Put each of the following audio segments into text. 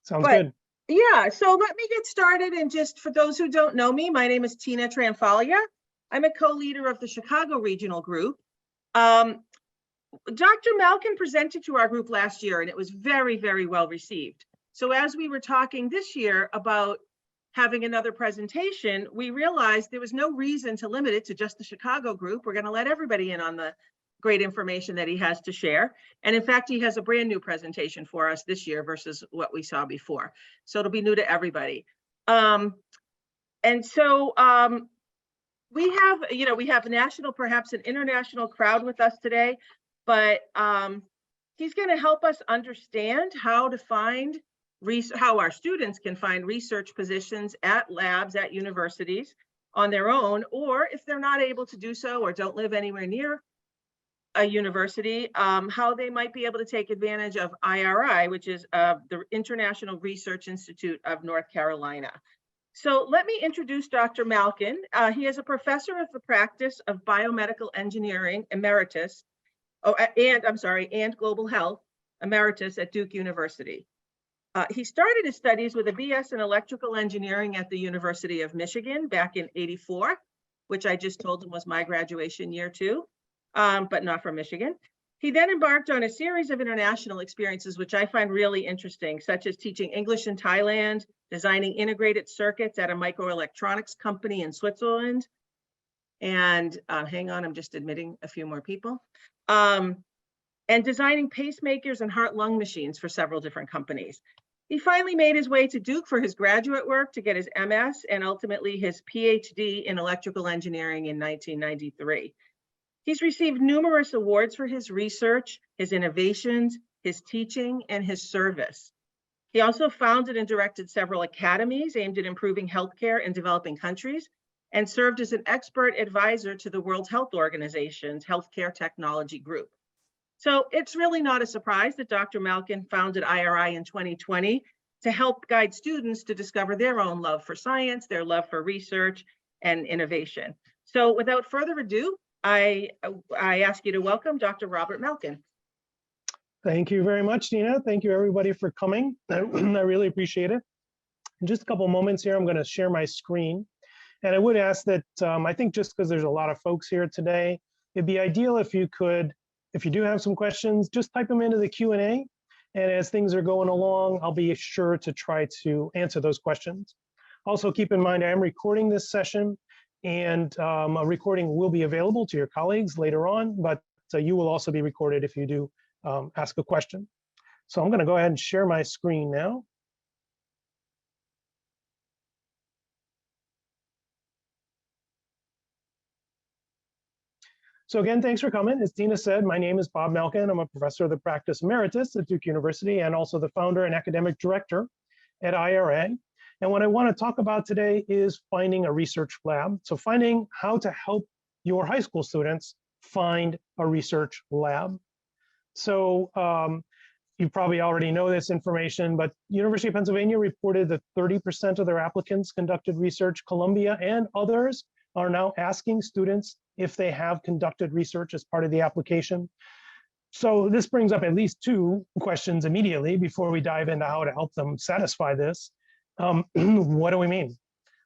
Sounds But good. yeah, so let me get started. And just for those who don't know me, my name is Tina Tranfalia. I'm a co-leader of the Chicago Regional Group. Dr. Malkin presented to our group last year, and it was very, very well received. So as we were talking this year about having another presentation, we realized there was no reason to limit it to just the Chicago group. We're going to let everybody in on the great information that he has to share. And in fact, he has a brand new presentation for us this year versus what we saw before. So it'll be new to everybody. And so we have a national, perhaps an international crowd with us today, but he's going to help us understand how to find how our students can find research positions at labs at universities on their own, or if they're not able to do so or don't live anywhere near a university, how they might be able to take advantage of IRI, which is the International Research Institute of North Carolina. So let me introduce Dr. Malkin. He is a professor of the practice of biomedical engineering emeritus, and global health emeritus at Duke University. He started his studies with a BS in electrical engineering at the University of Michigan back in '84, which I just told him was my graduation year too, but not from Michigan. He then embarked on a series of international experiences, which I find really interesting, such as teaching English in Thailand, designing integrated circuits at a microelectronics company in Switzerland. And hang on, I'm just admitting a few more people. And designing pacemakers and heart-lung machines for several different companies. He finally made his way to Duke for his graduate work to get his MS and ultimately his PhD in electrical engineering in 1993. He's received numerous awards for his research, his innovations, his teaching, and his service. He also founded and directed several academies aimed at improving healthcare in developing countries and served as an expert advisor to the World Health Organization's Healthcare Technology Group. So it's really not a surprise that Dr. Malkin founded IRI in 2020 to help guide students to discover their own love for science, their love for research and innovation. So without further ado, I ask you to welcome Dr. Robert Malkin. Thank you very much, Tina. Thank you everybody for coming. I really appreciate it. In just a couple moments here, I'm going to share my screen. And I would ask that, I think just because there's a lot of folks here today, it'd be ideal if you could, if you do have some questions, just type them into the Q&A. And as things are going along, I'll be sure to try to answer those questions. Also keep in mind, I am recording this session, and a recording will be available to your colleagues later on, but you will also be recorded if you do ask a question. So I'm going to go ahead and share my screen now. So again, thanks for coming. As Tina said, my name is Bob Malkin. I'm a professor of the practice emeritus at Duke University and also the founder and academic director at IRA. And what I want to talk about today is finding a research lab. So finding how to help your high school students find a research lab. So you probably already know this information, but University of Pennsylvania reported that 30% of their applicants conducted research. Columbia and others are now asking students if they have conducted research as part of the application. So this brings up at least two questions immediately before we dive into how to help them satisfy this. What do we mean?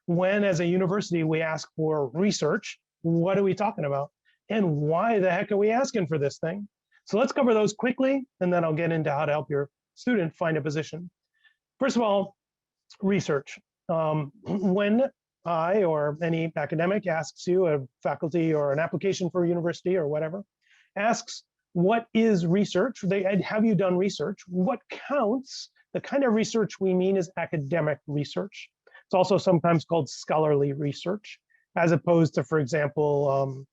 When, as a university, we ask for research, what are we talking about? And why the heck are we asking for this thing? So let's cover those quickly, and then I'll get into how to help your student find a position. First of all, research. When I or any academic asks you, a faculty or an application for a university or whatever, asks, what is research? Have you done research? What counts? The kind of research we mean is academic research. It's also sometimes called scholarly research, as opposed to, for example,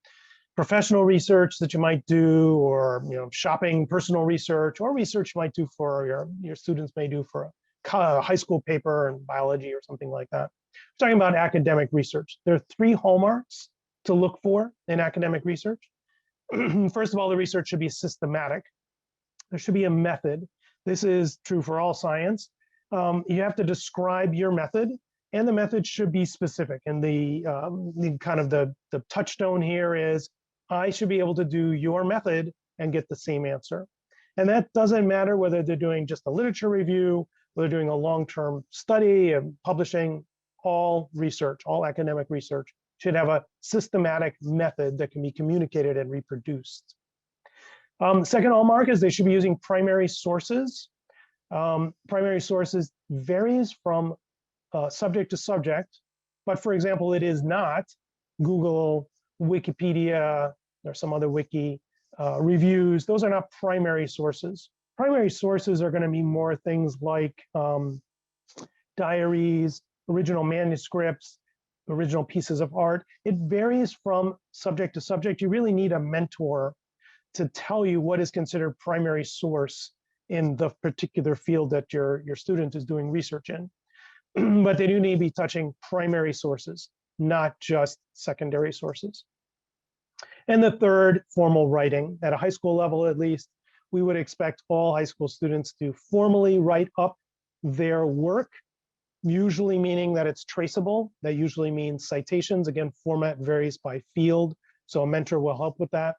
professional research that you might do, or shopping personal research, or research you might do for your students may do for a high school paper in biology or something like that. We're talking about academic research. There are three hallmarks to look for in academic research. First of all, the research should be systematic. There should be a method. This is true for all science. You have to describe your method, and the method should be specific. And the touchstone here is, I should be able to do your method and get the same answer. And that doesn't matter whether they're doing just a literature review, whether doing a long-term study and publishing, all research, all academic research should have a systematic method that can be communicated and reproduced. Second hallmark is they should be using primary sources. Primary sources varies from subject to subject, but for example, it is not Google, Wikipedia, or some other wiki reviews. Those are not primary sources. Primary sources are going to be more things like diaries, original manuscripts, original pieces of art. It varies from subject to subject. You really need a mentor to tell you what is considered primary source in the particular field that your student is doing research in. But they do need to be touching primary sources, not just secondary sources. And the third, formal writing. At a high school level, at least, we would expect all high school students to formally write up their work, usually meaning that it's traceable. That usually means citations. Again, format varies by field, so a mentor will help with that.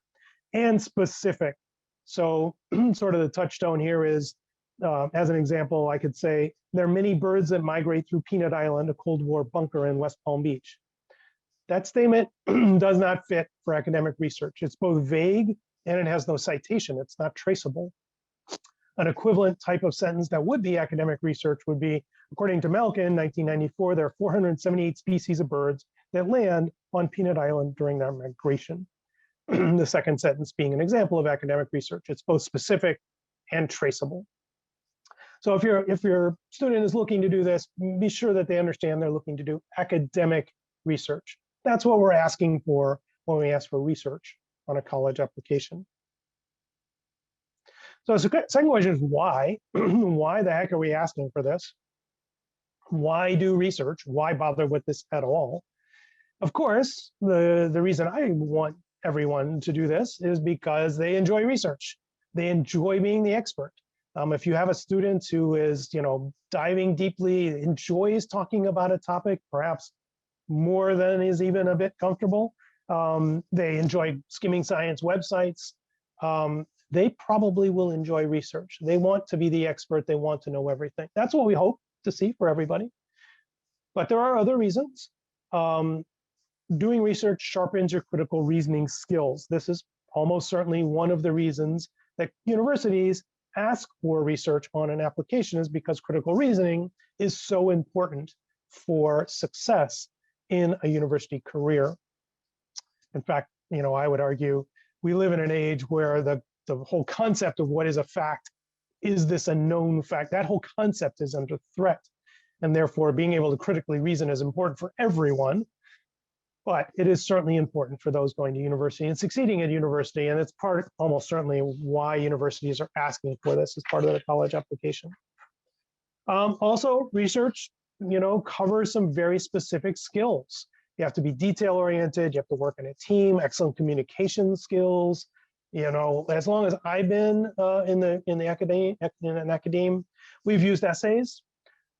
And specific. So sort of the touchstone here is, as an example, I could say, there are many birds that migrate through Peanut Island, a Cold War bunker in West Palm Beach. That statement does not fit for academic research. It's both vague and it has no citation. It's not traceable. An equivalent type of sentence that would be academic research would be, according to Malkin, 1994, there are 478 species of birds that land on Peanut Island during their migration. The second sentence being an example of academic research. It's both specific and traceable. So if your student is looking to do this, be sure that they understand they're looking to do academic research. That's what we're asking for when we ask for research on a college application. So the second question is why? Why the heck are we asking for this? Why do research? Why bother with this at all? Of course, the reason I want everyone to do this is because they enjoy research. They enjoy being the expert. If you have a student who is, diving deeply, enjoys talking about a topic, perhaps more than is even a bit comfortable, they enjoy skimming science websites, they probably will enjoy research. They want to be the expert. They want to know everything. That's what we hope to see for everybody. But there are other reasons. Doing research sharpens your critical reasoning skills. This is almost certainly one of the reasons that universities ask for research on an application, is because critical reasoning is so important for success in a university career. In fact, I would argue we live in an age where the whole concept of what is a fact, is this a known fact? That whole concept is under threat. And therefore, being able to critically reason is important for everyone. But it is certainly important for those going to university and succeeding at university. And it's almost certainly why universities are asking for this as part of the college application. Also, research, covers some very specific skills. You have to be detail-oriented. You have to work in a team, excellent communication skills. As long as I've been in academe, we've used essays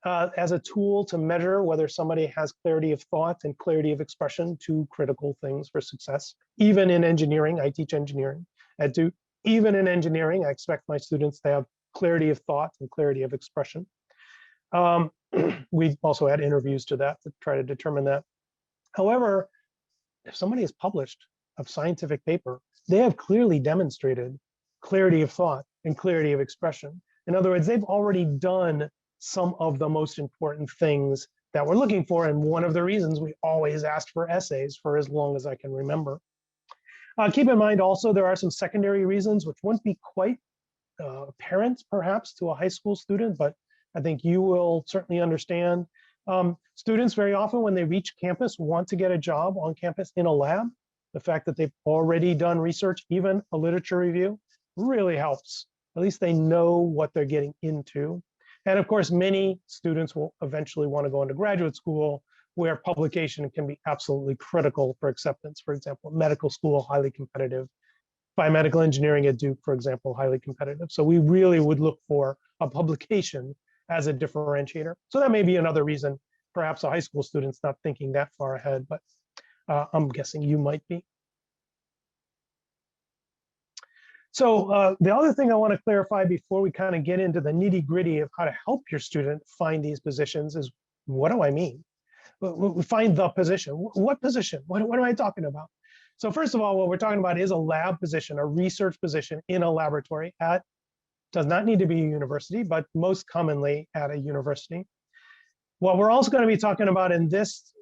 as a tool to measure whether somebody has clarity of thought and clarity of expression, two critical things for success. Even in engineering, I teach engineering at Duke. Even in engineering, I expect my students to have clarity of thought and clarity of expression. We also had interviews to try to determine that. However, if somebody has published a scientific paper, they have clearly demonstrated clarity of thought and clarity of expression. In other words, they've already done some of the most important things that we're looking for. And one of the reasons we always asked for essays for as long as I can remember. Keep in mind also, there are some secondary reasons which wouldn't be quite apparent perhaps to a high school student, but I think you will certainly understand. Students very often when they reach campus want to get a job on campus in a lab. The fact that they've already done research, even a literature review, really helps. At least they know what they're getting into. And of course, many students will eventually want to go into graduate school where publication can be absolutely critical for acceptance. For example, medical school, highly competitive. Biomedical engineering at Duke, for example, highly competitive. So we really would look for a publication as a differentiator. So that may be another reason, perhaps a high school student's not thinking that far ahead, but I'm guessing you might be. So the other thing I want to clarify before we kind of get into the nitty gritty of how to help your student find these positions is, what do I mean? We find the position. What position? What am I talking about? So first of all, what we're talking about is a lab position, a research position in a laboratory at, does not need to be a university, but most commonly at a university. What we're also going to be talking about in this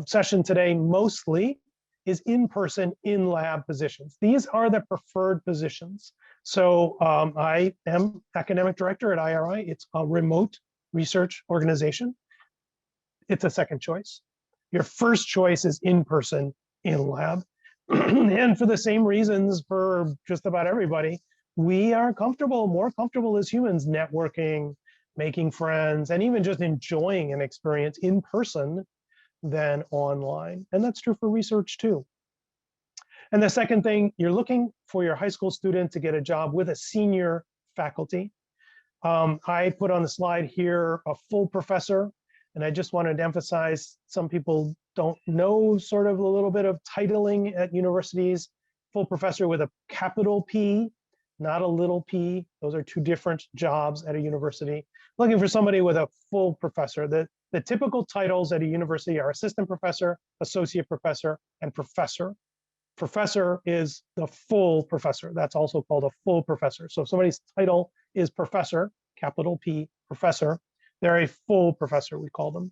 session today mostly is in-person, in-lab positions. These are the preferred positions. So I am academic director at IRI. It's a remote research organization. It's a second choice. Your first choice is in-person, in-lab. And for the same reasons for just about everybody, we are more comfortable as humans networking, making friends, and even just enjoying an experience in person than online. And that's true for research too. And the second thing, you're looking for your high school student to get a job with a senior faculty. I put on the slide here a full professor, and I just wanted to emphasize, some people don't know sort of a little bit of titling at universities. Full professor with a capital P, not a little p. Those are two different jobs at a university. Looking for somebody with a full professor. The typical titles at a university are assistant professor, associate professor, and professor. Professor is the full professor. That's also called a full professor. So if somebody's title is professor, capital P, professor, they're a full professor, we call them.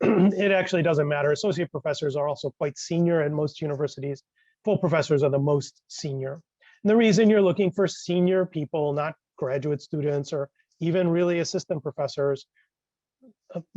It actually doesn't matter. Associate professors are also quite senior at most universities. Full professors are the most senior. And the reason you're looking for senior people, not graduate students or even really assistant professors,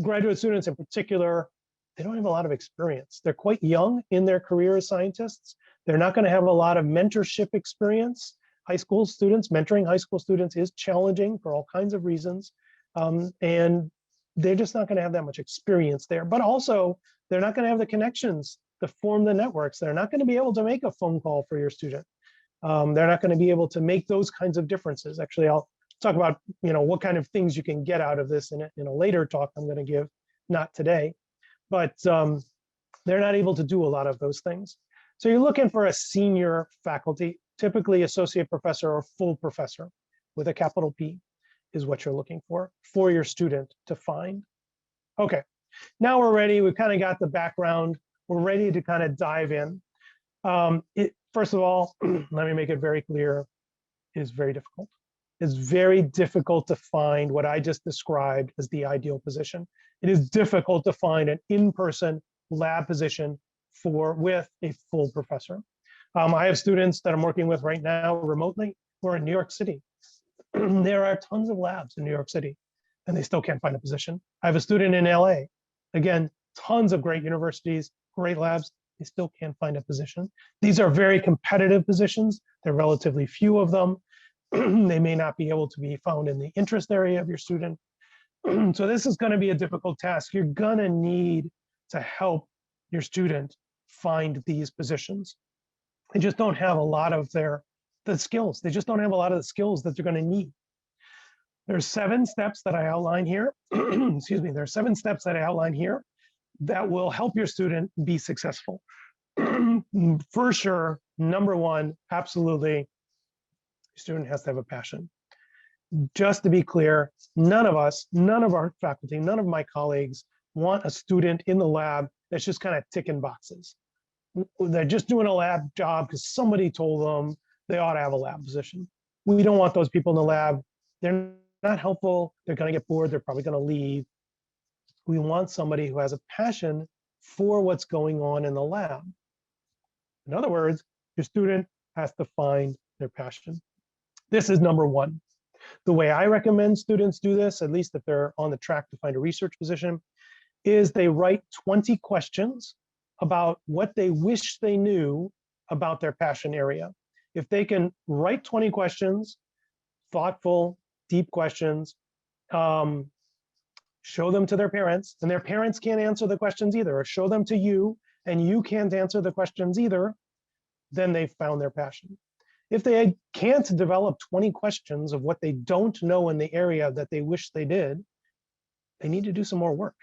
graduate students in particular, they don't have a lot of experience. They're quite young in their career as scientists. They're not going to have a lot of mentorship experience. High school students, mentoring high school students is challenging for all kinds of reasons. And they're just not going to have that much experience there. But also, they're not going to have the connections to form the networks. They're not going to be able to make a phone call for your student. They're not going to be able to make those kinds of differences. Actually, I'll talk about what kind of things you can get out of this in a later talk I'm going to give, not today. But they're not able to do a lot of those things. So you're looking for a senior faculty, typically associate professor or full professor with a capital P is what you're looking for your student to find. Okay, now we're ready. We've kind of got the background. We're ready to kind of dive in. First of all, let me make it very clear, it's very difficult. It's very difficult to find what I just described as the ideal position. It is difficult to find an in-person lab position with a full professor. I have students that I'm working with right now remotely who are in New York City. There are tons of labs in New York City, and they still can't find a position. I have a student in LA. Again, tons of great universities, great labs, they still can't find a position. These are very competitive positions. There are relatively few of them. They may not be able to be found in the interest area of your student. So this is going to be a difficult task. You're going to need to help your student find these positions. They just don't have a lot of the skills. They just don't have a lot of the skills that they're going to need. There's 7 steps that I outline here. Excuse me. There are 7 steps that I outline here that will help your student be successful. For sure, number 1, absolutely, your student has to have a passion. Just to be clear, none of our faculty, none of my colleagues want a student in the lab that's just kind of ticking boxes. They're just doing a lab job because somebody told them they ought to have a lab position. We don't want those people in the lab. They're not helpful. They're going to get bored. They're probably going to leave. We want somebody who has a passion for what's going on in the lab. In other words, your student has to find their passion. This is number 1. The way I recommend students do this, at least if they're on the track to find a research position, is they write 20 questions about what they wish they knew about their passion area. If they can write 20 questions, thoughtful, deep questions, show them to their parents, and their parents can't answer the questions either, or show them to you, and you can't answer the questions either, then they've found their passion. If they can't develop 20 questions of what they don't know in the area that they wish they did, they need to do some more work.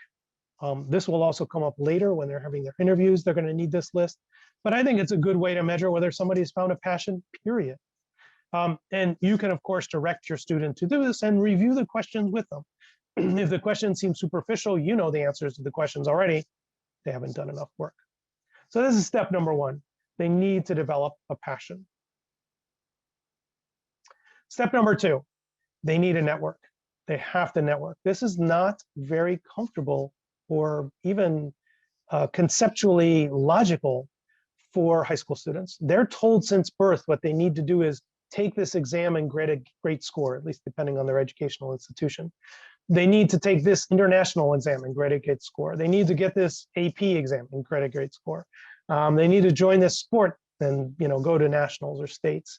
This will also come up later when they're having their interviews. They're going to need this list. But I think it's a good way to measure whether somebody's found a passion, period. And you can, of course, direct your student to do this and review the questions with them. If the questions seem superficial, you know the answers to the questions already. They haven't done enough work. So this is step number one. They need to develop a passion. Step number two, they need a network. They have to network. This is not very comfortable or even conceptually logical for high school students. They're told since birth what they need to do is take this exam and get a great score, at least depending on their educational institution. They need to take this international exam and get a great score. They need to get this AP exam and get a great score. They need to join this sport and go to nationals or states.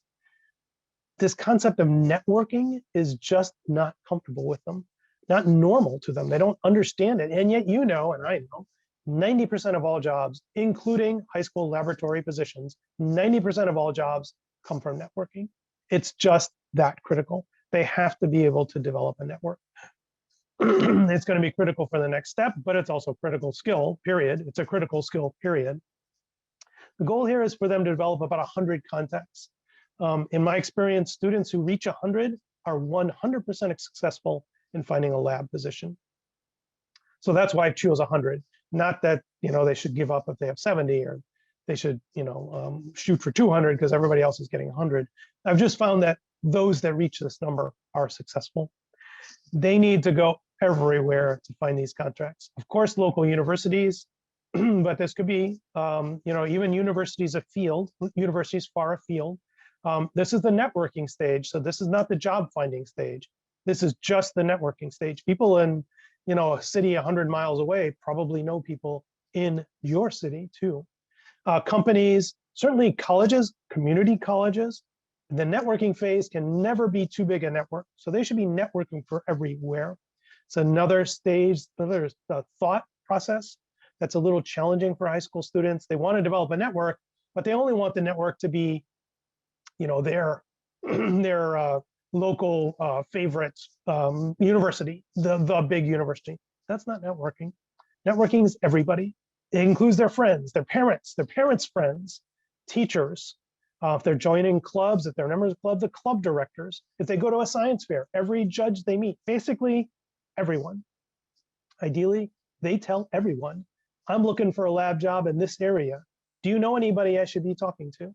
This concept of networking is just not comfortable with them, not normal to them. They don't understand it. And yet, and I know, 90% of all jobs, including high school laboratory positions, 90% of all jobs come from networking. It's just that critical. They have to be able to develop a network. It's going to be critical for the next step, but it's also critical skill, period. It's a critical skill, period. The goal here is for them to develop about 100 contacts. In my experience, students who reach 100 are 100% successful in finding a lab position. So that's why I chose 100. Not that they should give up if they have 70, or they should shoot for 200 because everybody else is getting 100. I've just found that those that reach this number are successful. They need to go everywhere to find these contracts. Of course, local universities, but this could be even universities afield, universities far afield. This is the networking stage, so this is not the job finding stage. This is just the networking stage. People in a city 100 miles away probably know people in your city too. Companies, certainly colleges, community colleges. The networking phase can never be too big a network, so they should be networking for everywhere. It's another stage, another thought process that's a little challenging for high school students. They want to develop a network, but they only want the network to be their local favorite university, the big university. That's not networking. Networking is everybody. It includes their friends, their parents' friends, teachers. If they're joining clubs, if they're members of club, the club directors. If they go to a science fair, every judge they meet, basically everyone. Ideally, they tell everyone, I'm looking for a lab job in this area. Do you know anybody I should be talking to?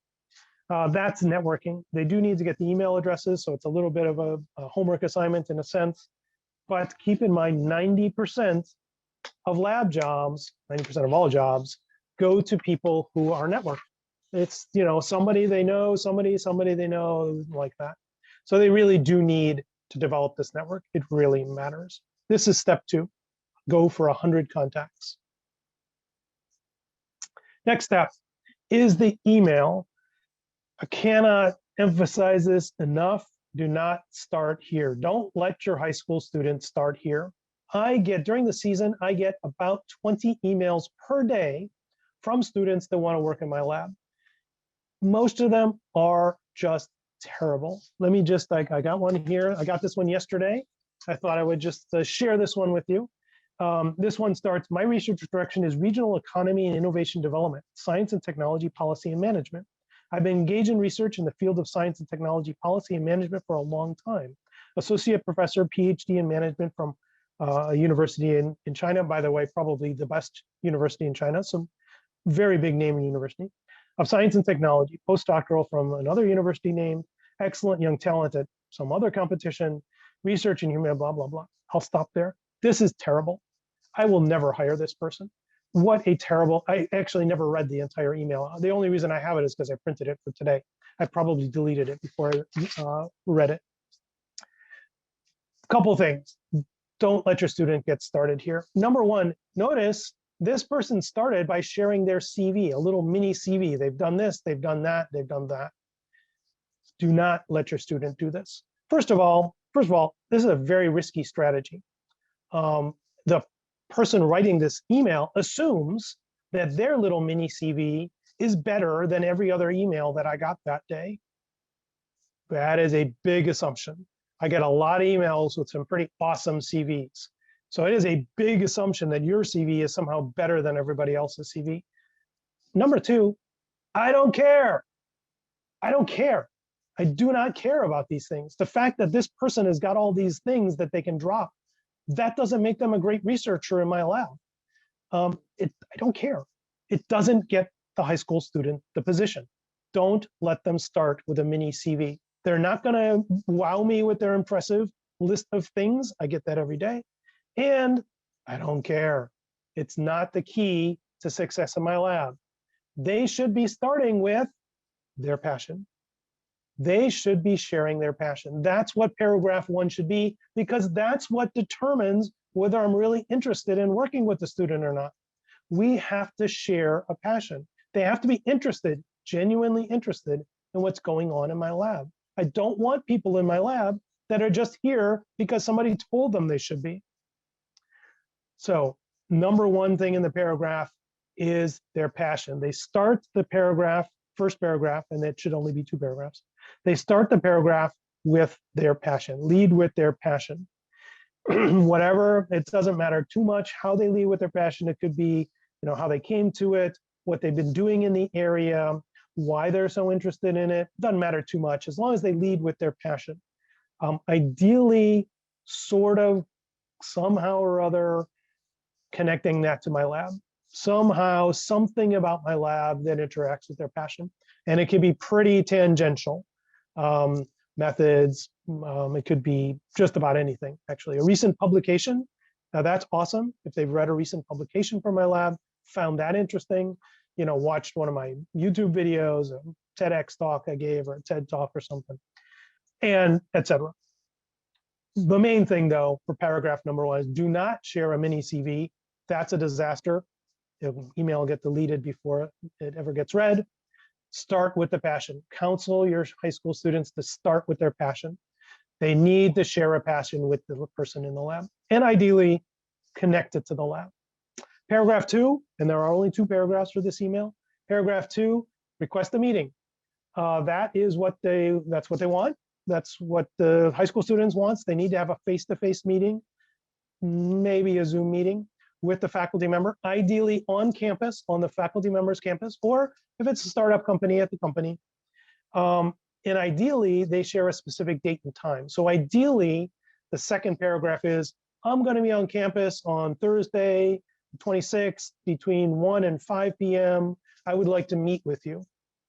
That's networking. They do need to get the email addresses, so it's a little bit of a homework assignment in a sense. But keep in mind, 90% of lab jobs, 90% of all jobs, go to people who are networked. It's somebody they know, somebody they know, like that. So they really do need to develop this network. It really matters. This is step 2. Go for 100 contacts. Next step is the email. I cannot emphasize this enough. Do not start here. Don't let your high school students start here. During the season, I get about 20 emails per day from students that want to work in my lab. Most of them are just terrible. Let me just, I got one here. I got this one yesterday. I thought I would just share this one with you. This one starts, my research direction is regional economy and innovation development, science and technology policy and management. I've been engaged in research in the field of science and technology policy and management for a long time. Associate professor, PhD in management from a university in China, by the way, probably the best university in China, some very big name in university, of science and technology, postdoctoral from another university named, excellent young talent at some other competition, research in human, blah, blah, blah. I'll stop there. This is terrible. I will never hire this person. What a terrible, I actually never read the entire email. The only reason I have it is because I printed it for today. I probably deleted it before I read it. Couple things. Don't let your student get started here. Number one, notice this person started by sharing their CV, a little mini CV. They've done this, they've done that, they've done that. Do not let your student do this. First of all, this is a very risky strategy. The person writing this email assumes that their little mini CV is better than every other email that I got that day. That is a big assumption. I get a lot of emails with some pretty awesome CVs. So it is a big assumption that your CV is somehow better than everybody else's CV. Number two, I don't care. I don't care. I do not care about these things. The fact that this person has got all these things that they can drop, that doesn't make them a great researcher in my lab. I don't care. It doesn't get the high school student the position. Don't let them start with a mini CV. They're not going to wow me with their impressive list of things. I get that every day. And I don't care. It's not the key to success in my lab. They should be starting with their passion. They should be sharing their passion. That's what paragraph 1 should be, because that's what determines whether I'm really interested in working with the student or not. We have to share a passion. They have to be interested, genuinely interested in what's going on in my lab. I don't want people in my lab that are just here because somebody told them they should be. So number one thing in the paragraph is their passion. They start the paragraph, first paragraph, and it should only be 2 paragraphs. They start the paragraph with their passion, lead with their passion. Whatever, it doesn't matter too much how they lead with their passion. It could be, how they came to it, what they've been doing in the area, why they're so interested in it. Doesn't matter too much as long as they lead with their passion. Ideally, sort of, somehow or other, connecting that to my lab. Somehow, something about my lab that interacts with their passion. And it can be pretty tangential. Methods, it could be just about anything, actually. A recent publication, now that's awesome. If they've read a recent publication from my lab, found that interesting, watched one of my YouTube videos, a TEDx talk I gave, or a TED talk or something, and etc. The main thing, though, for paragraph number 1 is do not share a mini CV. That's a disaster. Email will get deleted before it ever gets read. Start with the passion. Counsel your high school students to start with their passion. They need to share a passion with the person in the lab, and ideally connect it to the lab. Paragraph 2, and there are only 2 paragraphs for this email. Paragraph 2, request a meeting. That's what they want. That's what the high school students want. They need to have a face-to-face meeting, maybe a Zoom meeting with the faculty member, ideally on campus, on the faculty member's campus, or if it's a startup company, at the company. And ideally, they share a specific date and time. So ideally, the second paragraph is, I'm going to be on campus on Thursday, 26th, between 1 and 5 p.m. I would like to meet with you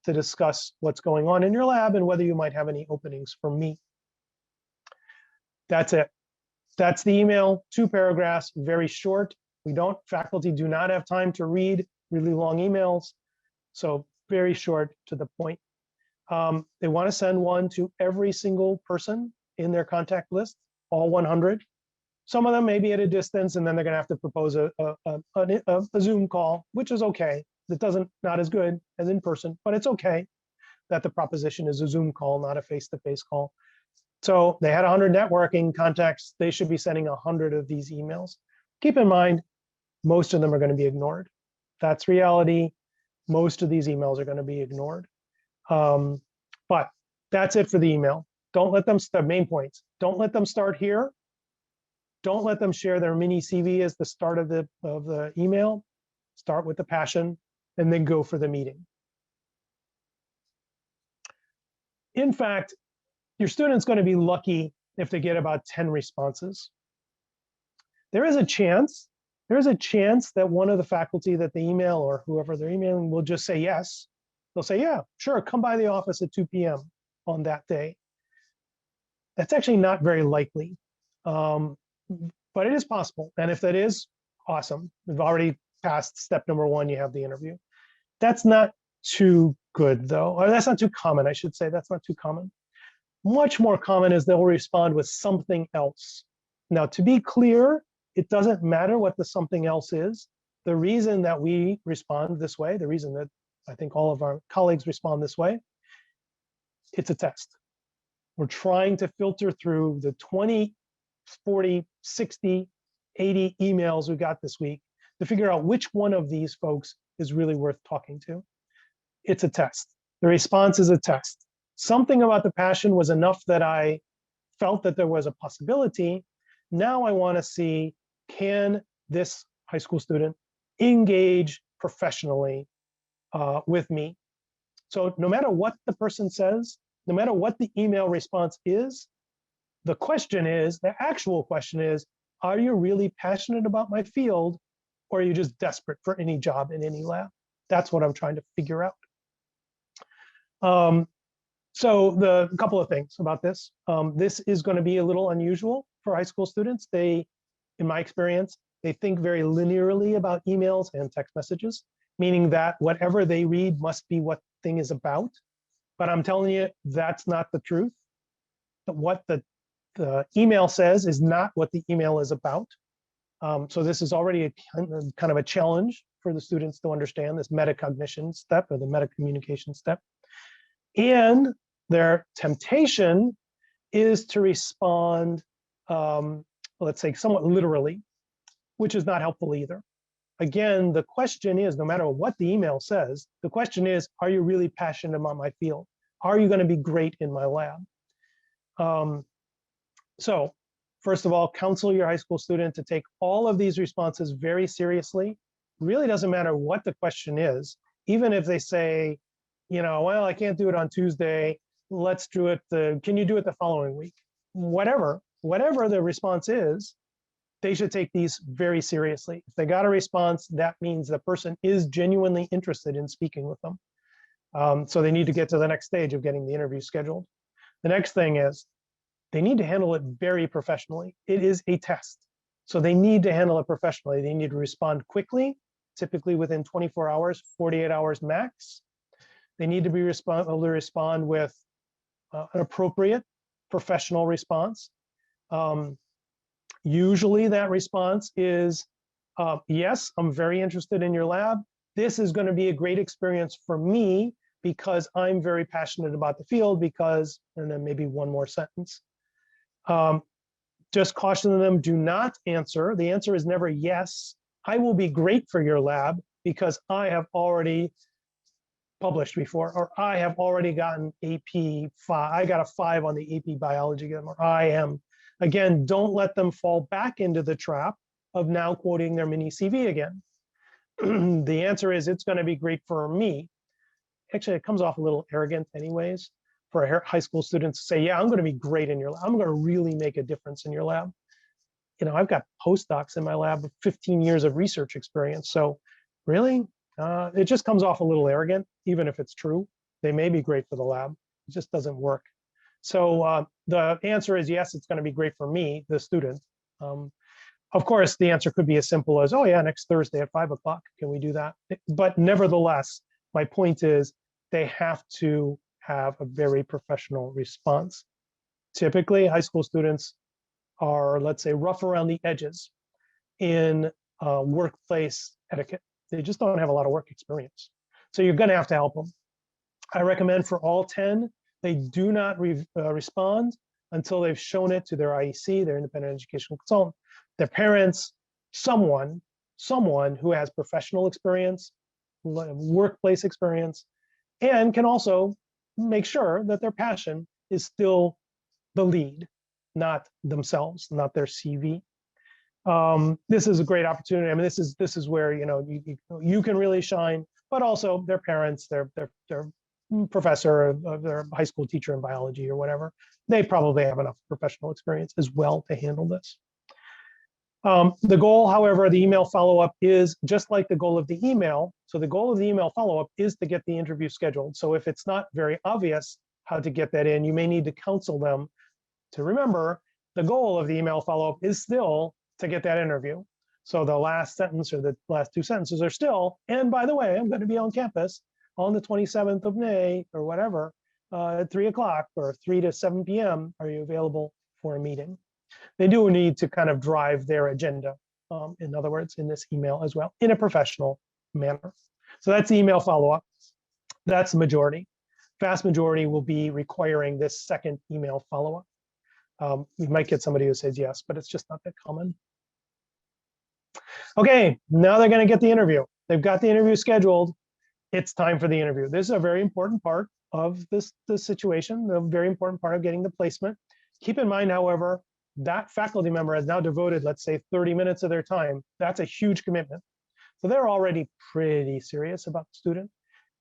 to discuss what's going on in your lab and whether you might have any openings for me. That's it. That's the email, 2 paragraphs, very short. Faculty do not have time to read really long emails. So very short to the point. They want to send one to every single person in their contact list, all 100. Some of them may be at a distance, and then they're going to have to propose a Zoom call, which is okay. Not as good as in person, but it's okay that the proposition is a Zoom call, not a face-to-face call. So they had 100 networking contacts. They should be sending 100 of these emails. Keep in mind, most of them are going to be ignored. That's reality. Most of these emails are going to be ignored. But that's it for the email. Don't let them, the main points, don't let them start here. Don't let them share their mini CV as the start of the email. Start with the passion and then go for the meeting. In fact, your student's going to be lucky if they get about 10 responses. There is a chance that one of the faculty that they email, or whoever they're emailing, will just say yes. They'll say, yeah, sure, come by the office at 2 p.m. on that day. That's actually not very likely, but it is possible. And if that is, awesome. We've already passed step number 1, you have the interview. That's not too good, though, or that's not too common, I should say. That's not too common. Much more common is they'll respond with something else. Now, to be clear, it doesn't matter what the something else is. The reason that we respond this way, the reason that I think all of our colleagues respond this way, it's a test. We're trying to filter through the 20, 40, 60, 80 emails we got this week to figure out which one of these folks is really worth talking to. It's a test. The response is a test. Something about the passion was enough that I felt that there was a possibility. Now I want to see can this high school student engage professionally with me? So no matter what the person says, no matter what the email response is, the actual question is, are you really passionate about my field, or are you just desperate for any job in any lab? That's what I'm trying to figure out. So the couple of things about this. This is going to be a little unusual for high school students. In my experience, they think very linearly about emails and text messages, meaning that whatever they read must be what thing is about. But I'm telling you, that's not the truth. What the email says is not what the email is about. So this is already a kind of a challenge for the students to understand this metacognition step, or the metacommunication step. And their temptation is to respond, let's say, somewhat literally, which is not helpful either. Again, the question is, no matter what the email says, the question is, are you really passionate about my field? Are you going to be great in my lab? So first of all, counsel your high school student to take all of these responses very seriously. Really doesn't matter what the question is, even if they say, well, I can't do it on Tuesday. Let's do it. Can you do it the following week? Whatever the response is, they should take these very seriously. If they got a response, that means the person is genuinely interested in speaking with them. So they need to get to the next stage of getting the interview scheduled. The next thing is they need to handle it very professionally. It is a test. So they need to handle it professionally. They need to respond quickly, typically within 24 hours, 48 hours max. They need to be able to respond with an appropriate professional response. Usually that response is, yes, I'm very interested in your lab. This is going to be a great experience for me because I'm very passionate about the field because, and then maybe one more sentence. Just caution them, do not answer. The answer is never yes. I will be great for your lab because I have already published before, or I have already gotten AP 5. I got a 5 on the AP biology, or I am. Again, don't let them fall back into the trap of now quoting their mini CV again. The answer is, it's going to be great for me. Actually, it comes off a little arrogant anyways for a high school student to say, yeah, I'm going to be great in your lab. I'm going to really make a difference in your lab. I've got postdocs in my lab with 15 years of research experience. So really, it just comes off a little arrogant, even if it's true. They may be great for the lab. It just doesn't work. So the answer is yes, it's going to be great for me, the student. Of course, the answer could be as simple as, oh yeah, next Thursday at 5 o'clock, can we do that? But nevertheless, my point is they have to have a very professional response. Typically, high school students are, let's say, rough around the edges in workplace etiquette. They just don't have a lot of work experience. So you're going to have to help them. I recommend for all 10, they do not respond until they've shown it to their IEC, their independent educational consultant, their parents, someone who has professional experience, workplace experience, and can also make sure that their passion is still the lead, not themselves, not their CV. This is a great opportunity. I mean, this is where you can really shine, but also their parents, their professor, their high school teacher in biology or whatever, they probably have enough professional experience as well to handle this. The goal, however, the email follow-up is just like the goal of the email. So the goal of the email follow-up is to get the interview scheduled. So if it's not very obvious how to get that in, you may need to counsel them to remember the goal of the email follow-up is still to get that interview. So the last sentence or the last 2 sentences are still, and by the way, I'm going to be on campus on the 27th of May or whatever, at 3 o'clock or 3 to 7 p.m. Are you available for a meeting? They do need to kind of drive their agenda, in other words, in this email as well, in a professional manner. So that's the email follow-up. That's the majority. Vast majority will be requiring this second email follow-up. You might get somebody who says yes, but it's just not that common. Okay, now they're going to get the interview. They've got the interview scheduled. It's time for the interview. This is a very important part of this situation, the very important part of getting the placement. Keep in mind, however, that faculty member has now devoted, let's say, 30 minutes of their time. That's a huge commitment. So they're already pretty serious about the student.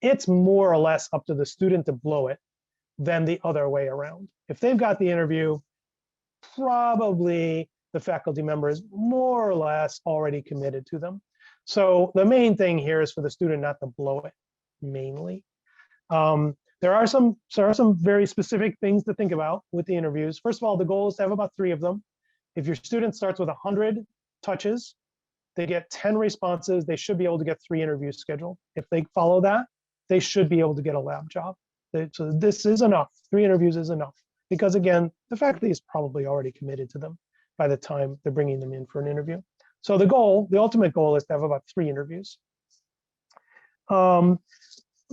It's more or less up to the student to blow it than the other way around. If they've got the interview, probably the faculty member is more or less already committed to them. So the main thing here is for the student not to blow it, mainly. There are some very specific things to think about with the interviews. First of all, the goal is to have about 3 of them. If your student starts with 100 touches, they get 10 responses, they should be able to get 3 interviews scheduled. If they follow that, they should be able to get a lab job. So this is enough. 3 interviews is enough. Because again, the faculty is probably already committed to them by the time they're bringing them in for an interview. So the ultimate goal is to have about 3 interviews.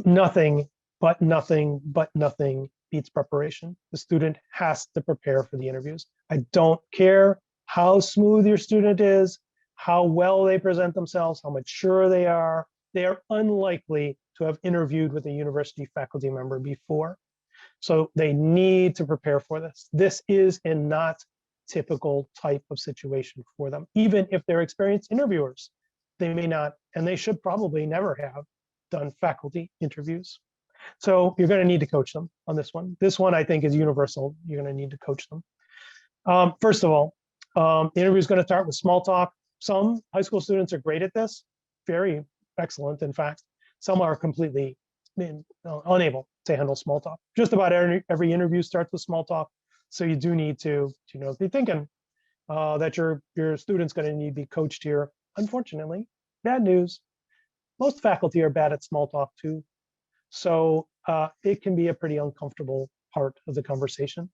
Nothing beats preparation. The student has to prepare for the interviews. I don't care how smooth your student is, how well they present themselves, how mature they are unlikely to have interviewed with a university faculty member before. So they need to prepare for this. This is a not typical type of situation for them. Even if they're experienced interviewers, they may not, and they should probably never have done faculty interviews. So you're going to need to coach them on this one. This one, I think, is universal. You're going to need to coach them. First of all, the interview is going to start with small talk. Some high school students are great at this, very excellent, in fact. Some are completely unable to handle small talk. Just about every interview starts with small talk. So you do need to be thinking that your student's going to need to be coached here. Unfortunately, bad news. Most faculty are bad at small talk too. So it can be a pretty uncomfortable part of the conversation.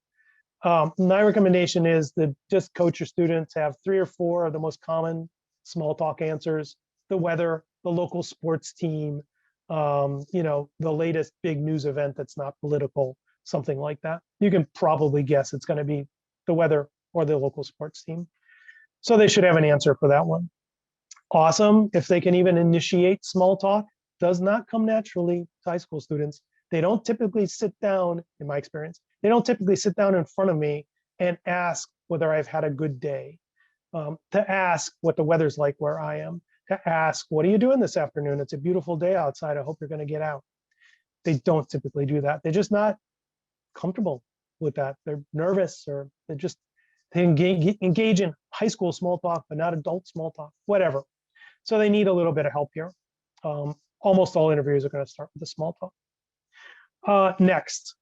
My recommendation is to just coach your students, have 3 or 4 of the most common small talk answers: the weather, the local sports team, the latest big news event that's not political, something like that. You can probably guess it's going to be the weather or the local sports team. So they should have an answer for that one. Awesome if they can even initiate small talk. Does not come naturally to high school students. They don't typically sit down, in my experience, they don't typically sit down in front of me and ask whether I've had a good day, to ask what the weather's like where I am, to ask, what are you doing this afternoon? It's a beautiful day outside. I hope you're going to get out. They don't typically do that. They're just not comfortable with that. They're nervous, or they engage in high school small talk, but not adult small talk, whatever. So they need a little bit of help here. Almost all interviews are going to start with a small talk. Next,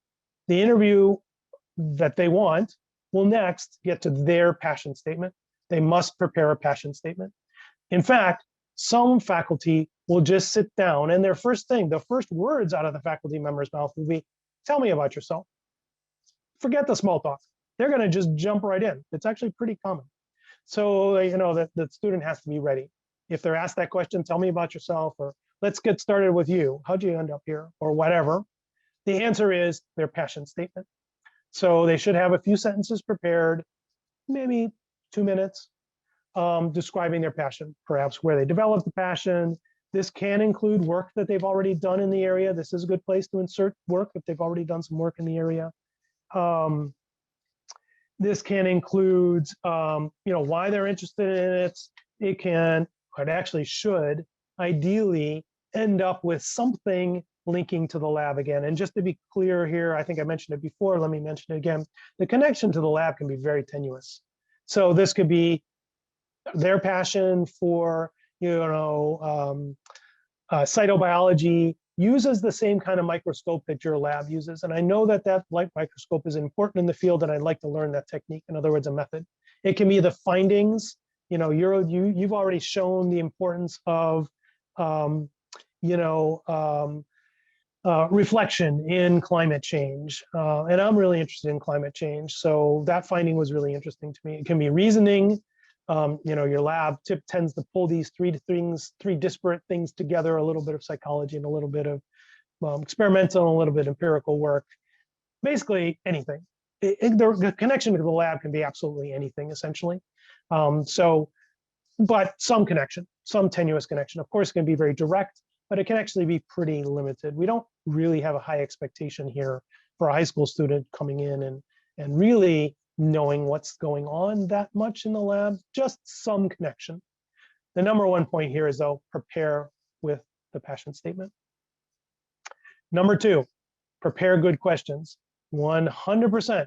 the interview that they want will next get to their passion statement. They must prepare a passion statement. In fact, some faculty will just sit down, and the first words out of the faculty member's mouth will be, "Tell me about yourself." Forget the small talk. They're going to just jump right in. It's actually pretty common. So that the student has to be ready. If they're asked that question, "Tell me about yourself," or "Let's get started with you. How'd you end up here?" or whatever, the answer is their passion statement. So they should have a few sentences prepared, maybe 2 minutes, describing their passion, perhaps where they developed the passion. This can include work that they've already done in the area. This is a good place to insert work if they've already done some work in the area. This can include, why they're interested in it. It actually should ideally end up with something linking to the lab again. And just to be clear here, I think I mentioned it before, let me mention it again. The connection to the lab can be very tenuous. So this could be their passion for, cytobiology, uses the same kind of microscope that your lab uses. And I know that light microscope is important in the field, and I'd like to learn that technique. In other words, a method. It can be the findings. You've already shown the importance of, reflection in climate change. And I'm really interested in climate change. So that finding was really interesting to me. It can be reasoning. Your lab tends to pull these 3 disparate things together, a little bit of psychology and a little bit of experimental and a little bit empirical work. Basically anything. The connection to the lab can be absolutely anything, essentially. But some connection, some tenuous connection. Of course, it can be very direct, but it can actually be pretty limited. We don't really have a high expectation here for a high school student coming in and really knowing what's going on that much in the lab, just some connection. The number one point here is, though, prepare with the passion statement. Number two, prepare good questions. 100%,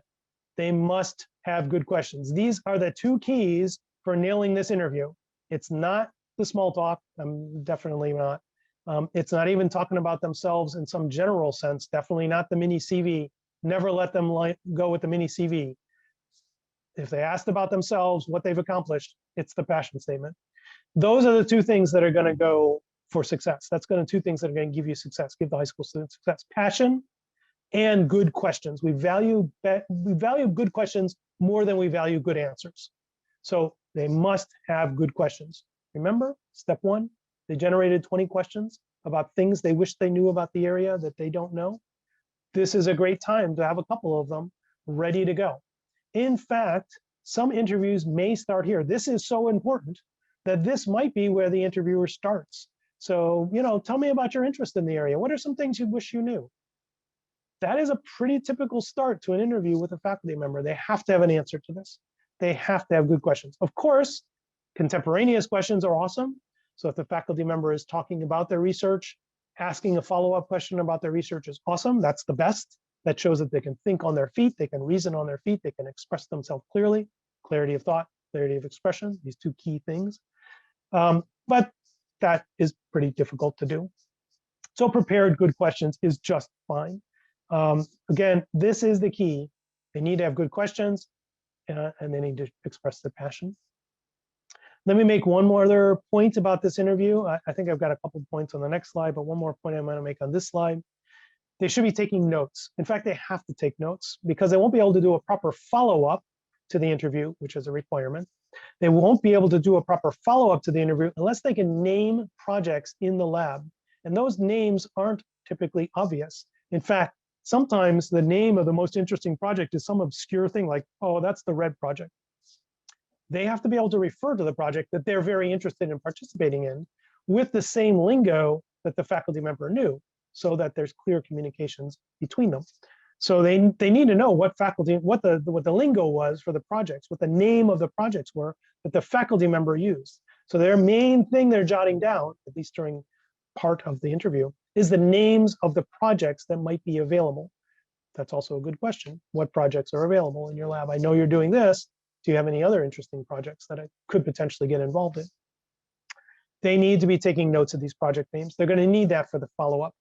they must have good questions. These are the two keys for nailing this interview. It's not the small talk. I'm definitely not. It's not even talking about themselves in some general sense. Definitely not the mini CV. Never let them go with the mini CV. If they asked about themselves, what they've accomplished, it's the passion statement. Those are the two things that are going to go for success. That's going to two things that are going to give you success, give the high school students success: passion and good questions. We value good questions more than we value good answers. So they must have good questions. Remember, step one, they generated 20 questions about things they wish they knew about the area that they don't know. This is a great time to have a couple of them ready to go. In fact, some interviews may start here. This is so important that this might be where the interviewer starts. So, tell me about your interest in the area. What are some things you wish you knew? That is a pretty typical start to an interview with a faculty member. They have to have an answer to this. They have to have good questions. Of course, contemporaneous questions are awesome. So if the faculty member is talking about their research, asking a follow-up question about their research is awesome. That's the best. That shows that they can think on their feet, they can reason on their feet, they can express themselves clearly, clarity of thought, clarity of expression, these two key things. But that is pretty difficult to do. So prepared good questions is just fine. Again, this is the key. They need to have good questions, and they need to express their passion. Let me make one more other point about this interview. I think I've got a couple points on the next slide, but one more point I'm going to make on this slide. They should be taking notes. In fact, they have to take notes because they won't be able to do a proper follow-up to the interview, which is a requirement. They won't be able to do a proper follow-up to the interview unless they can name projects in the lab. And those names aren't typically obvious. In fact, sometimes the name of the most interesting project is some obscure thing like, oh, that's the red project. They have to be able to refer to the project that they're very interested in participating in with the same lingo that the faculty member knew, so that there's clear communications between them. So they need to know what the lingo was for the projects, what the name of the projects were that the faculty member used. So their main thing they're jotting down, at least during part of the interview, is the names of the projects that might be available. That's also a good question. What projects are available in your lab? I know you're doing this. Do you have any other interesting projects that I could potentially get involved in? They need to be taking notes of these project names. They're going to need that for the follow-up.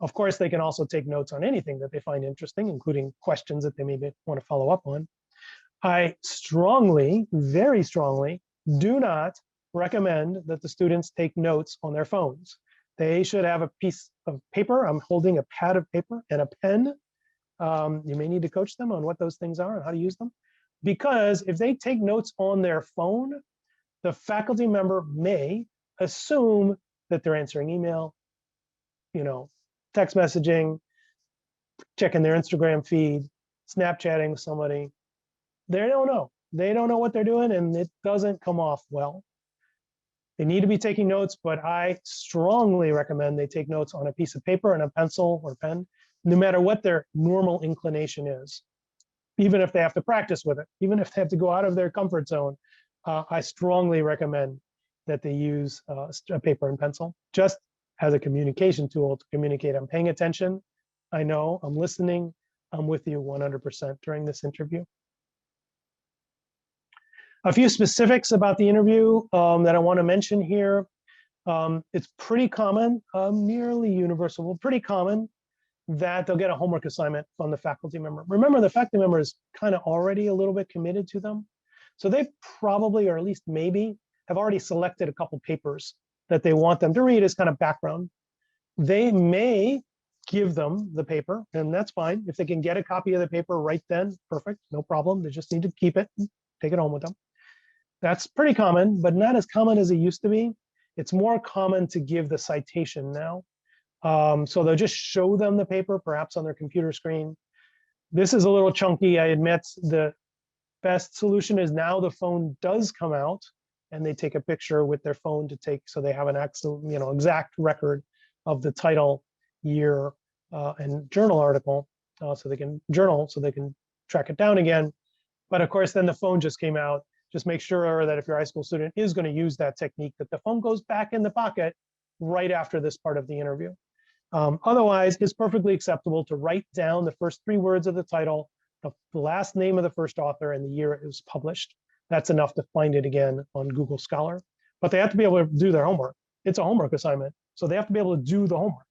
Of course, they can also take notes on anything that they find interesting, including questions that they maybe want to follow up on. I strongly, very strongly, do not recommend that the students take notes on their phones. They should have a piece of paper. I'm holding a pad of paper and a pen. You may need to coach them on what those things are and how to use them. Because if they take notes on their phone, the faculty member may assume that they're answering email, text messaging, checking their Instagram feed, Snapchatting with somebody. They don't know. They don't know what they're doing, and it doesn't come off well. They need to be taking notes, but I strongly recommend they take notes on a piece of paper and a pencil or pen, no matter what their normal inclination is. Even if they have to practice with it, even if they have to go out of their comfort zone, I strongly recommend that they use a paper and pencil, just as a communication tool to communicate. I'm paying attention. I know, I'm listening. I'm with you 100% during this interview. A few specifics about the interview that I want to mention here. It's pretty common, nearly universal, pretty common that they'll get a homework assignment from the faculty member. Remember, the faculty member is kind of already a little bit committed to them. So they probably, or at least maybe, have already selected a couple papers that they want them to read as kind of background. They may give them the paper, and that's fine. If they can get a copy of the paper right then, perfect, no problem. They just need to keep it, take it home with them. That's pretty common, but not as common as it used to be. It's more common to give the citation now. So they'll just show them the paper, perhaps on their computer screen. This is a little chunky, I admit. The best solution is now the phone does come out and they take a picture with their phone to take, so they have an exact record of the title, year, and journal article, so they can track it down again. But of course, then the phone just came out. Just make sure that if your high school student is going to use that technique, that the phone goes back in the pocket right after this part of the interview. Otherwise, it's perfectly acceptable to write down the first 3 words of the title, the last name of the first author, and the year it was published. That's enough to find it again on Google Scholar. But they have to be able to do their homework. It's a homework assignment, so they have to be able to do the homework.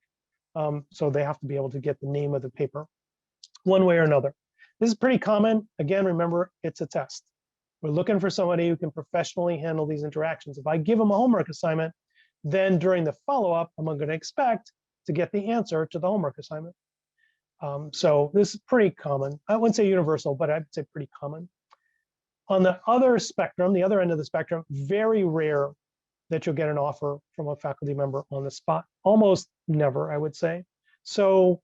So they have to be able to get the name of the paper one way or another. This is pretty common. Again, remember, it's a test. We're looking for somebody who can professionally handle these interactions. If I give them a homework assignment, then during the follow-up, I'm going to expect to get the answer to the homework assignment. So this is pretty common. I wouldn't say universal, but I'd say pretty common. On the other spectrum, the other end of the spectrum, very rare that you'll get an offer from a faculty member on the spot. Almost never, I would say. So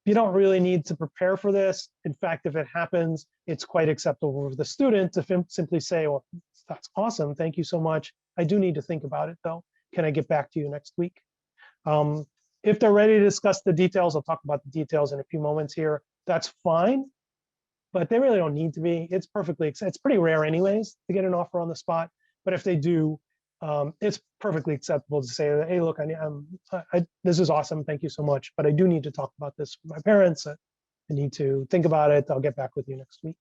you don't really need to prepare for this. In fact, if it happens, it's quite acceptable for the student to simply say, well, that's awesome. Thank you so much. I do need to think about it, though. Can I get back to you next week? If they're ready to discuss the details, I'll talk about the details in a few moments here. That's fine, but they really don't need to be. It's pretty rare anyways to get an offer on the spot. But if they do, it's perfectly acceptable to say, hey, look, this is awesome. Thank you so much. But I do need to talk about this with my parents. I need to think about it. I'll get back with you next week.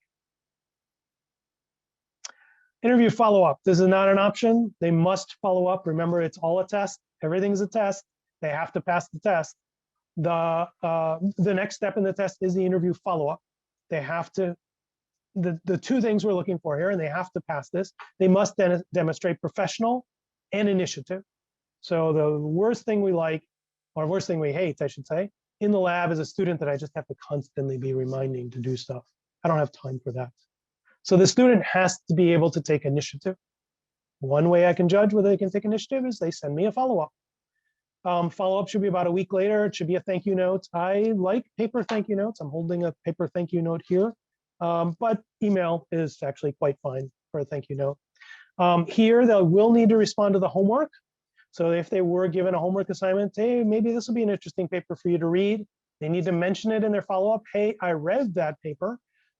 Interview follow-up. This is not an option. They must follow up. Remember, it's all a test. Everything's a test. They have to pass the test. The next step in the test is the interview follow-up. They have to, the 2 things we're looking for here, and they have to pass this. They must demonstrate professional and initiative. So the worst thing we like, or worst thing we hate, I should say, in the lab is a student that I just have to constantly be reminding to do stuff. I don't have time for that. So the student has to be able to take initiative. One way I can judge whether they can take initiative is they send me a follow-up. Follow-up should be about a week later. It should be a thank you note. I like paper thank you notes. I'm holding a paper thank you note here, but email is actually quite fine for a thank you note. Here, they will need to respond to the homework. So if they were given a homework assignment, hey, maybe this will be an interesting paper for you to read. They need to mention it in their follow-up. Hey, I read that paper,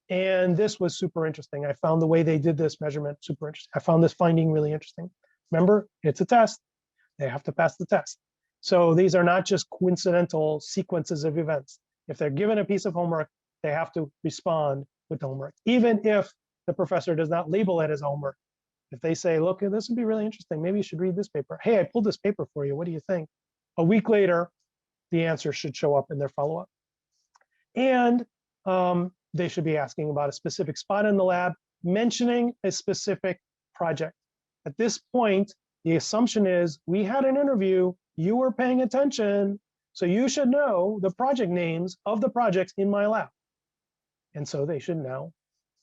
and this was super interesting. I found the way they did this measurement super interesting. I found this finding really interesting. Remember, it's a test. They have to pass the test. So these are not just coincidental sequences of events. If they're given a piece of homework, they have to respond with the homework, even if the professor does not label it as homework. If they say, look, this would be really interesting. Maybe you should read this paper. Hey, I pulled this paper for you. What do you think? A week later, the answer should show up in their follow-up. And they should be asking about a specific spot in the lab, mentioning a specific project. At this point, the assumption is we had an interview, you were paying attention, so you should know the project names of the projects in my lab. And so they should now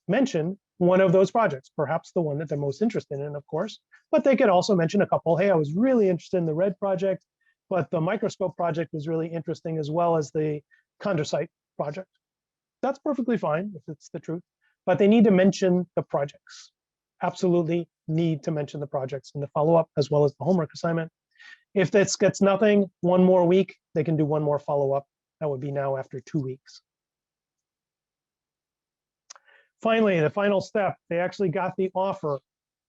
mention one of those projects, perhaps the one that they're most interested in, of course, but they could also mention a couple. Hey, I was really interested in the red project, but the microscope project was really interesting, as well as the chondrocyte project. That's perfectly fine if it's the truth, but they need to mention the projects. Absolutely need to mention the projects in the follow-up as well as the homework assignment. If this gets nothing, one more week, they can do one more follow-up. That would be now after 2 weeks. Finally, the final step, they actually got the offer.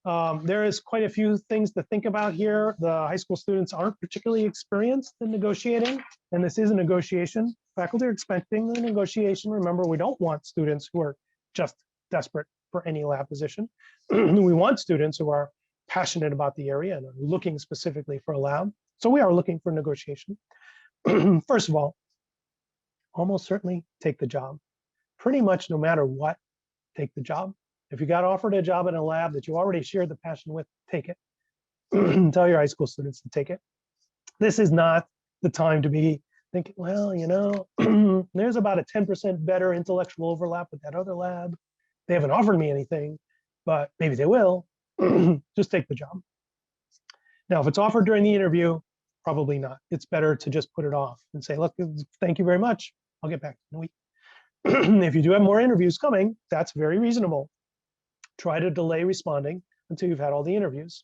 There is quite a few things to think about here. The high school students aren't particularly experienced in negotiating, and this is a negotiation. Faculty are expecting the negotiation. Remember, we don't want students who are just desperate for any lab position. We want students who are passionate about the area and are looking specifically for a lab. So we are looking for negotiation. First of all, almost certainly take the job. Pretty much no matter what, take the job. If you got offered a job in a lab that you already shared the passion with, take it. Tell your high school students to take it. This is not the time to be thinking, well, you know, there's about a 10% better intellectual overlap with that other lab. They haven't offered me anything, but maybe they will. Just take the job. Now, if it's offered during the interview, probably not. It's better to just put it off and say, look, thank you very much. I'll get back in a week. If you do have more interviews coming, that's very reasonable. Try to delay responding until you've had all the interviews.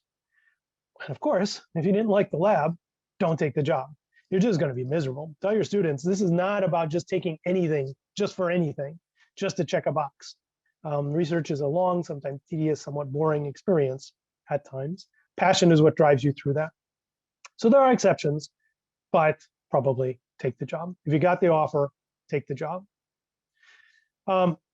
And of course, if you didn't like the lab, don't take the job. You're just going to be miserable. Tell your students, this is not about just taking anything, just for anything, just to check a box. Research is a long, sometimes tedious, somewhat boring experience at times. Passion is what drives you through that. So there are exceptions, but probably take the job. If you got the offer, take the job.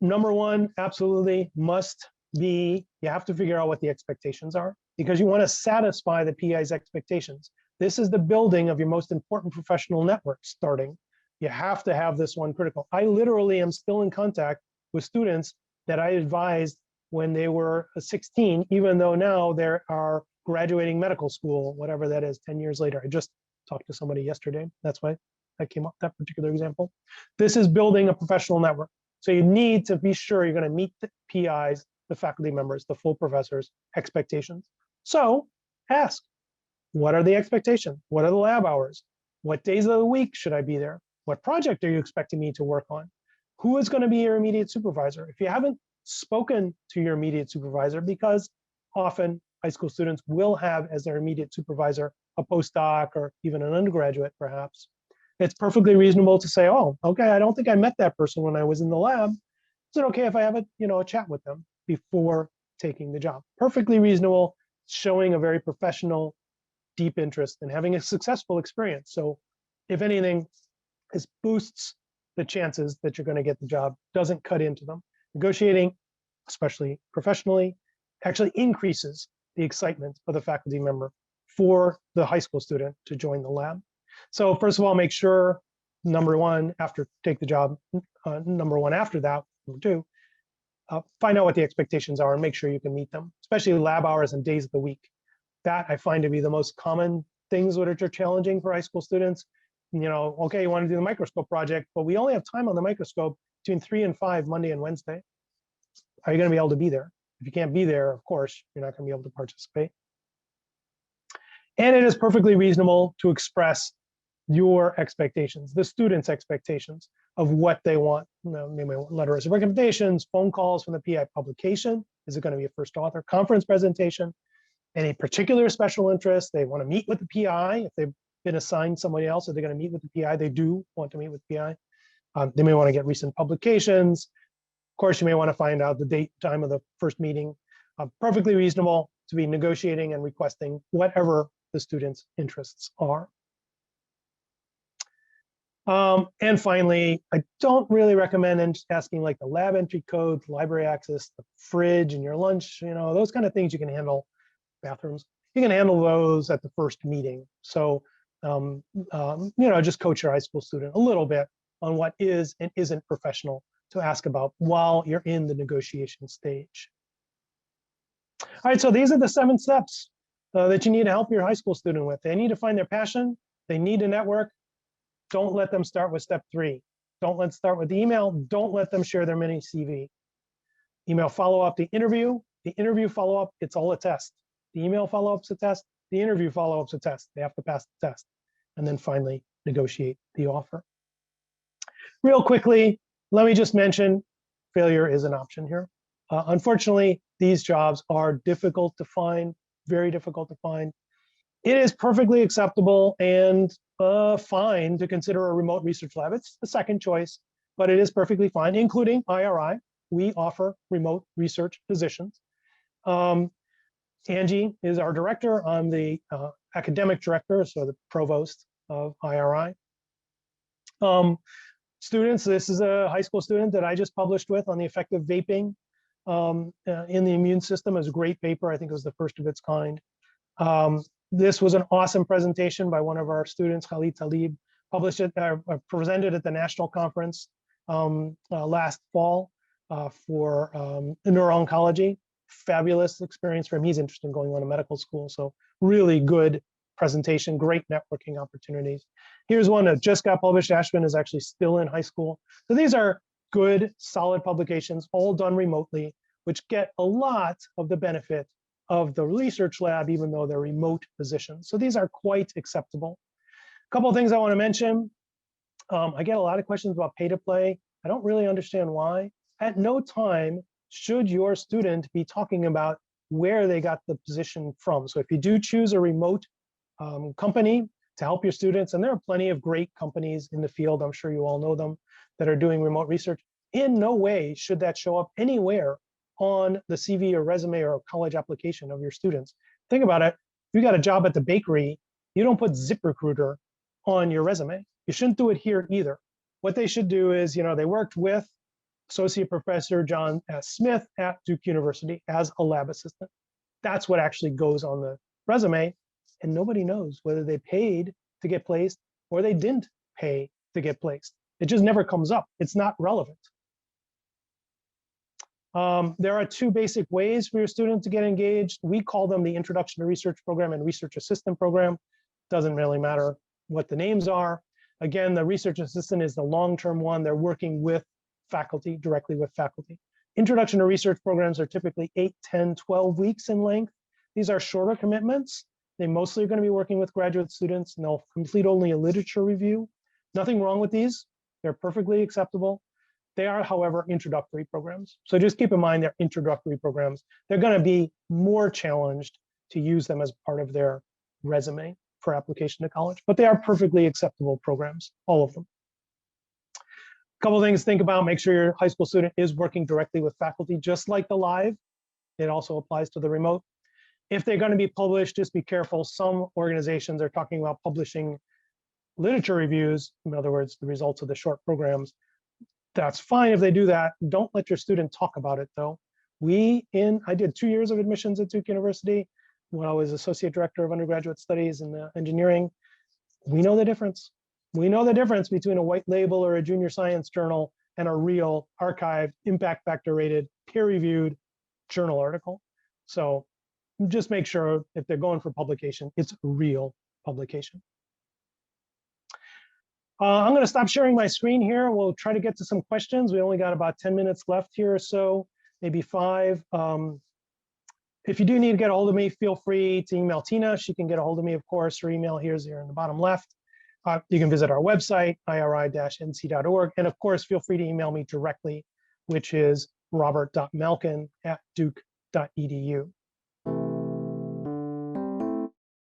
Number one, absolutely must be, you have to figure out what the expectations are because you want to satisfy the PI's expectations. This is the building of your most important professional network starting. You have to have this one critical. I literally am still in contact with students that I advised when they were 16, even though now they are graduating medical school, whatever that is, 10 years later. I just talked to somebody yesterday. That's why I came up with that particular example. This is building a professional network. So you need to be sure you're going to meet the PIs, the faculty members, the full professors' expectations. So ask, what are the expectations? What are the lab hours? What days of the week should I be there? What project are you expecting me to work on? Who is going to be your immediate supervisor? If you haven't spoken to your immediate supervisor, because often high school students will have as their immediate supervisor a postdoc or even an undergraduate, perhaps, it's perfectly reasonable to say, oh, okay, I don't think I met that person when I was in the lab. Is it okay if I have a chat with them before taking the job? Perfectly reasonable, showing a very professional, deep interest and having a successful experience. So if anything, this boosts the chances that you're going to get the job, doesn't cut into them. Negotiating, especially professionally, actually increases the excitement of the faculty member for the high school student to join the lab. So first of all, make sure, number one, after take the job, number one after that, number two, find out what the expectations are and make sure you can meet them, especially lab hours and days of the week. That I find to be the most common things that are challenging for high school students. Okay, you want to do the microscope project, but we only have time on the microscope between 3 and 5, Monday and Wednesday. Are you going to be able to be there? If you can't be there, of course, you're not going to be able to participate. And it is perfectly reasonable to express your expectations, the students' expectations of what they want. They may want letters of recommendations, phone calls from the PI, publication. Is it going to be a first author? Conference presentation? Any particular special interest? They want to meet with the PI. If they've been assigned somebody else, are they going to meet with the PI? They do want to meet with the PI. They may want to get recent publications. Of course, you may want to find out the date, time of the first meeting. Perfectly reasonable to be negotiating and requesting whatever the students' interests are. And finally, I don't really recommend asking like the lab entry code, library access, the fridge and your lunch, those kind of things you can handle, bathrooms. You can handle those at the first meeting. So, just coach your high school student a little bit on what is and isn't professional to ask about while you're in the negotiation stage. All right, so these are the 7 steps that you need to help your high school student with. They need to find their passion. They need to network. Don't let them start with step 3. Don't let them start with the email. Don't let them share their mini CV. Email follow-up, the interview follow-up, it's all a test. The email follow-up's a test. The interview follow-up's a test. They have to pass the test. And then finally, negotiate the offer. Real quickly, let me just mention, failure is an option here. Unfortunately, these jobs are difficult to find, very difficult to find. It is perfectly acceptable and fine to consider a remote research lab. It's the second choice, but it is perfectly fine, including IRI. We offer remote research positions. Angie is our director. I'm the academic director, so the provost of IRI. Students, this is a high school student that I just published with on the effect of vaping in the immune system. It was a great paper. I think it was the first of its kind. This was an awesome presentation by one of our students, Khalid Talib, presented at the national conference last fall for neuro-oncology. Fabulous experience for him. He's interested in going on to medical school. So really good presentation, great networking opportunities. Here's one that just got published. Ashwin is actually still in high school. So these are good, solid publications, all done remotely, which get a lot of the benefit of the research lab, even though they're remote positions. So these are quite acceptable. A couple of things I want to mention. I get a lot of questions about pay to play. I don't really understand why. At no time should your student be talking about where they got the position from. So if you do choose a remote company to help your students, and there are plenty of great companies in the field, I'm sure you all know them, that are doing remote research, In no way should that show up anywhere on the CV or resume or college application of your students. Think about it. If you got a job at the bakery, you don't put ZipRecruiter on your resume. You shouldn't do it here either. What they should do is, they worked with Associate Professor John S. Smith at Duke University as a lab assistant. That's what actually goes on the resume. And nobody knows whether they paid to get placed or they didn't pay to get placed. It just never comes up. It's not relevant. There are two basic ways for your student to get engaged. We call them the Introduction to Research Program and Research Assistant Program. Doesn't really matter what the names are. Again, the Research Assistant is the long-term one. They're working with faculty, directly with faculty. Introduction to Research programs are typically 8, 10, 12 weeks in length. These are shorter commitments. They mostly are going to be working with graduate students, and they'll complete only a literature review. Nothing wrong with these. They're perfectly acceptable. They are, however, introductory programs. So just keep in mind they're introductory programs. They're going to be more challenged to use them as part of their resume for application to college, but they are perfectly acceptable programs, all of them. A couple of things to think about. Make sure your high school student is working directly with faculty, just like the live. It also applies to the remote. If they're going to be published, just be careful. Some organizations are talking about publishing literature reviews, in other words, the results of the short programs. That's fine if they do that. Don't let your student talk about it, though. I did 2 years of admissions at Duke University when I was Associate Director of Undergraduate Studies in engineering. We know the difference. We know the difference between a white label or a junior science journal and a real archived, impact factor rated, peer-reviewed journal article. So just make sure if they're going for publication, it's real publication. I'm going to stop sharing my screen here. We'll try to get to some questions. We only got about 10 minutes left here or so, maybe 5. If you do need to get a hold of me, feel free to email Tina. She can get a hold of me, of course. Her email here is here in the bottom left. You can visit our website, iri-nc.org. And of course, feel free to email me directly, which is robert.malkin@duke.edu.